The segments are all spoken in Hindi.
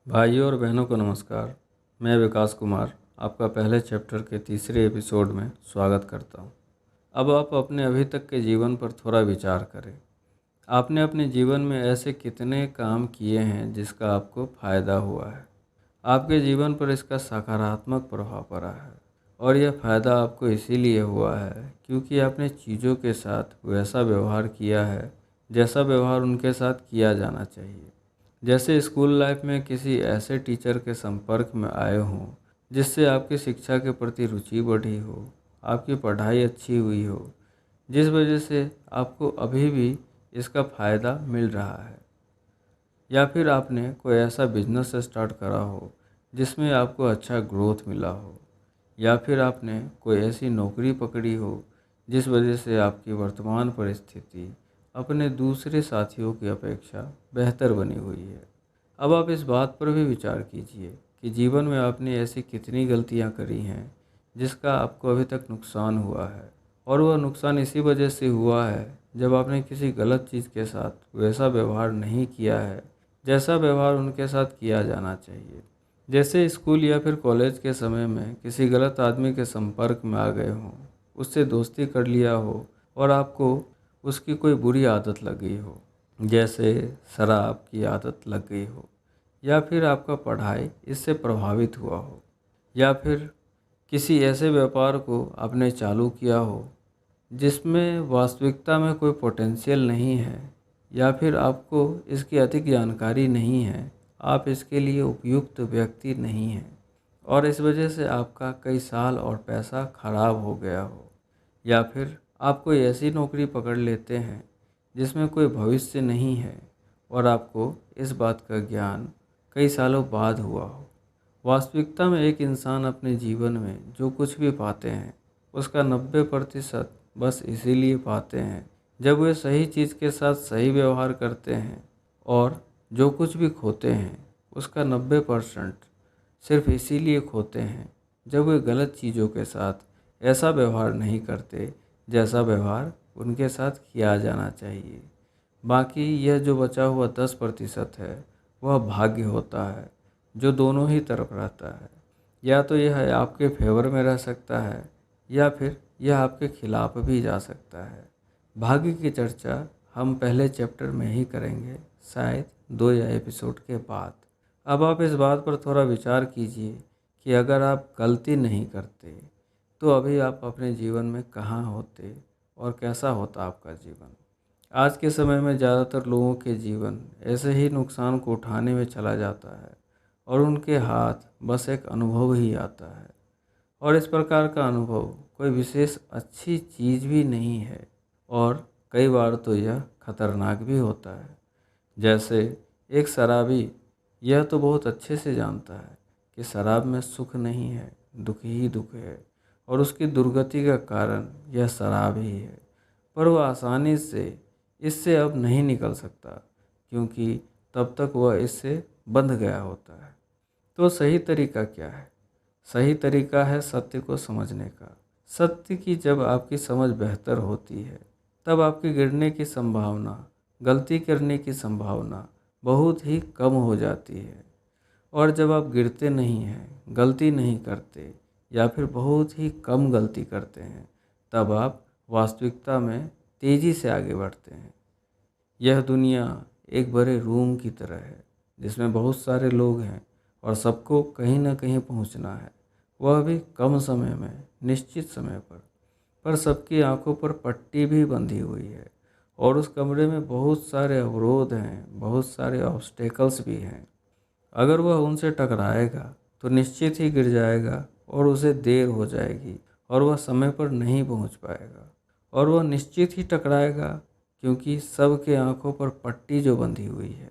भाइयों और बहनों को नमस्कार। मैं विकास कुमार आपका पहले चैप्टर के तीसरे एपिसोड में स्वागत करता हूं। अब आप अपने अभी तक के जीवन पर थोड़ा विचार करें। आपने अपने जीवन में ऐसे कितने काम किए हैं जिसका आपको फ़ायदा हुआ है, आपके जीवन पर इसका सकारात्मक प्रभाव पड़ा है। और यह फ़ायदा आपको इसीलिए हुआ है क्योंकि आपने चीज़ों के साथ वैसा व्यवहार किया है जैसा व्यवहार उनके साथ किया जाना चाहिए। जैसे स्कूल लाइफ में किसी ऐसे टीचर के संपर्क में आए हों जिससे आपकी शिक्षा के प्रति रुचि बढ़ी हो, आपकी पढ़ाई अच्छी हुई हो, जिस वजह से आपको अभी भी इसका फ़ायदा मिल रहा है। या फिर आपने कोई ऐसा बिजनेस स्टार्ट करा हो जिसमें आपको अच्छा ग्रोथ मिला हो। या फिर आपने कोई ऐसी नौकरी पकड़ी हो जिस वजह से आपकी वर्तमान परिस्थिति अपने दूसरे साथियों की अपेक्षा बेहतर बनी हुई है। अब आप इस बात पर भी विचार कीजिए कि जीवन में आपने ऐसी कितनी गलतियां करी हैं जिसका आपको अभी तक नुकसान हुआ है। और वह नुकसान इसी वजह से हुआ है जब आपने किसी गलत चीज़ के साथ वैसा व्यवहार नहीं किया है जैसा व्यवहार उनके साथ किया जाना चाहिए। जैसे स्कूल या फिर कॉलेज के समय में किसी गलत आदमी के संपर्क में आ गए हों, उससे दोस्ती कर लिया हो और आपको उसकी कोई बुरी आदत लग गई हो, जैसे शराब की आदत लग गई हो, या फिर आपका पढ़ाई इससे प्रभावित हुआ हो, या फिर किसी ऐसे व्यापार को आपने चालू किया हो जिसमें वास्तविकता में कोई पोटेंशियल नहीं है, या फिर आपको इसकी अधिक जानकारी नहीं है, आप इसके लिए उपयुक्त व्यक्ति नहीं हैं और इस वजह से आपका कई साल और पैसा खराब हो गया हो। या फिर आप कोई ऐसी नौकरी पकड़ लेते हैं जिसमें कोई भविष्य नहीं है और आपको इस बात का ज्ञान कई सालों बाद हुआ हो। वास्तविकता में एक इंसान अपने जीवन में जो कुछ भी पाते हैं उसका 90% बस इसीलिए पाते हैं जब वे सही चीज़ के साथ सही व्यवहार करते हैं, और जो कुछ भी खोते हैं उसका 90% सिर्फ इसीलिए खोते हैं जब वे गलत चीज़ों के साथ ऐसा व्यवहार नहीं करते जैसा व्यवहार उनके साथ किया जाना चाहिए। बाकी यह जो बचा हुआ 10% है वह भाग्य होता है जो दोनों ही तरफ रहता है। या तो यह आपके फेवर में रह सकता है या फिर यह आपके खिलाफ भी जा सकता है। भाग्य की चर्चा हम पहले चैप्टर में ही करेंगे, शायद 2 या एपिसोड के बाद। अब आप इस बात पर थोड़ा विचार कीजिए कि अगर आप गलती नहीं करते तो अभी आप अपने जीवन में कहाँ होते और कैसा होता आपका जीवन। आज के समय में ज़्यादातर लोगों के जीवन ऐसे ही नुकसान को उठाने में चला जाता है और उनके हाथ बस एक अनुभव ही आता है। और इस प्रकार का अनुभव कोई विशेष अच्छी चीज़ भी नहीं है और कई बार तो यह खतरनाक भी होता है। जैसे एक शराबी यह तो बहुत अच्छे से जानता है कि शराब में सुख नहीं है, दुख ही दुख है और उसकी दुर्गति का कारण यह शराब ही है, पर वह आसानी से इससे अब नहीं निकल सकता क्योंकि तब तक वह इससे बंध गया होता है। तो सही तरीका क्या है? सही तरीका है सत्य को समझने का। सत्य की जब आपकी समझ बेहतर होती है तब आपके गिरने की संभावना, गलती करने की संभावना बहुत ही कम हो जाती है। और जब आप गिरते नहीं हैं, गलती नहीं करते या फिर बहुत ही कम गलती करते हैं, तब आप वास्तविकता में तेज़ी से आगे बढ़ते हैं। यह दुनिया एक बड़े रूम की तरह है जिसमें बहुत सारे लोग हैं और सबको कहीं ना कहीं पहुंचना है, वह भी कम समय में, निश्चित समय पर सबकी आंखों पर पट्टी भी बंधी हुई है और उस कमरे में बहुत सारे अवरोध हैं, बहुत सारे ऑब्स्टेकल्स भी हैं। अगर वह उनसे टकराएगा तो निश्चित ही गिर जाएगा और उसे देर हो जाएगी और वह समय पर नहीं पहुंच पाएगा। और वह निश्चित ही टकराएगा क्योंकि सबके आंखों पर पट्टी जो बंधी हुई है,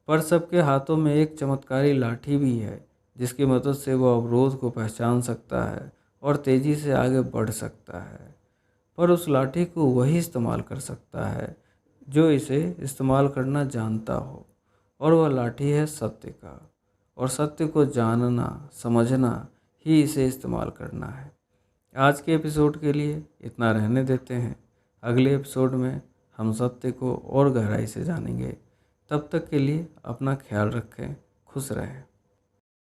पर सबके हाथों में एक चमत्कारी लाठी भी है जिसकी मदद से वह अवरोध को पहचान सकता है और तेज़ी से आगे बढ़ सकता है। पर उस लाठी को वही इस्तेमाल कर सकता है जो इसे इस्तेमाल करना जानता हो, और वह लाठी है सत्य का। और सत्य को जानना, समझना ही इसे इस्तेमाल करना है। आज के एपिसोड के लिए इतना रहने देते हैं। अगले एपिसोड में हम सत्य को और गहराई से जानेंगे। तब तक के लिए अपना ख्याल रखें। खुश रहें।